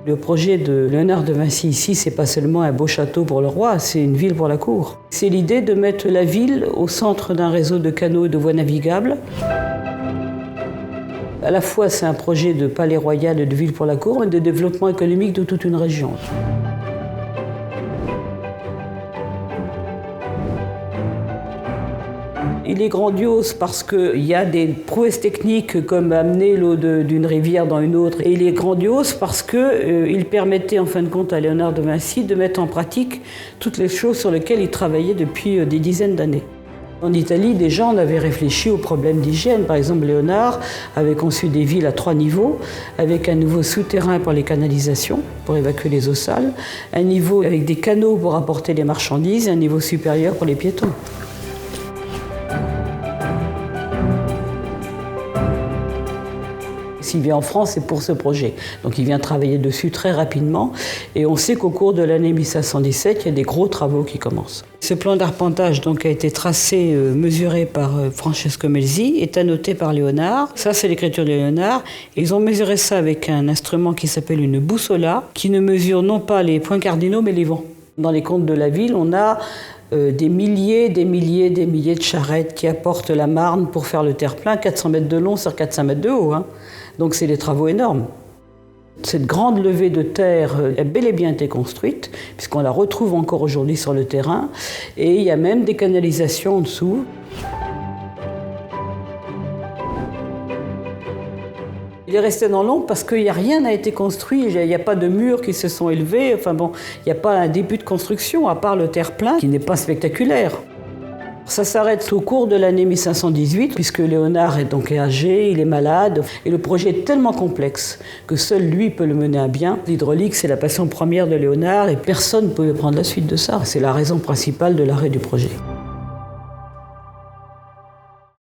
Le projet de Léonard de Vinci ici, c'est pas seulement un beau château pour le roi, c'est une ville pour la cour. C'est l'idée de mettre la ville au centre d'un réseau de canaux et de voies navigables. À la fois, c'est un projet de palais royal et de ville pour la cour, mais de développement économique de toute une région. Il est grandiose parce qu'il y a des prouesses techniques comme amener l'eau d'une rivière dans une autre. Et il est grandiose parce qu'il permettait en fin de compte à Léonard de Vinci de mettre en pratique toutes les choses sur lesquelles il travaillait depuis des dizaines d'années. En Italie, des gens avaient réfléchi aux problèmes d'hygiène. Par exemple, Léonard avait conçu des villes à 3 niveaux, avec un niveau souterrain pour les canalisations, pour évacuer les eaux sales, un niveau avec des canaux pour apporter les marchandises et un niveau supérieur pour les piétons. S'il vient en France, c'est pour ce projet. Donc il vient travailler dessus très rapidement. Et on sait qu'au cours de l'année 1517, il y a des gros travaux qui commencent. Ce plan d'arpentage donc, a été tracé, mesuré par Francesco Melzi, est annoté par Léonard. Ça, c'est l'écriture de Léonard. Ils ont mesuré ça avec un instrument qui s'appelle une bussola, qui ne mesure non pas les points cardinaux, mais les vents. Dans les comptes de la ville, on a des milliers de charrettes qui apportent la marne pour faire le terre-plein, 400 mètres de long sur 400 mètres de haut. Donc c'est des travaux énormes. Cette grande levée de terre a bel et bien été construite, puisqu'on la retrouve encore aujourd'hui sur le terrain, et il y a même des canalisations en dessous. Il est resté dans l'ombre parce qu'il n'y a rien n'a été construit, il n'y a pas de murs qui se sont élevés, enfin bon, il n'y a pas un début de construction, à part le terre-plein, qui n'est pas spectaculaire. Ça s'arrête au cours de l'année 1518, puisque Léonard est donc âgé, il est malade, et le projet est tellement complexe que seul lui peut le mener à bien. L'hydraulique, c'est la passion première de Léonard, et personne ne pouvait prendre la suite de ça. C'est la raison principale de l'arrêt du projet.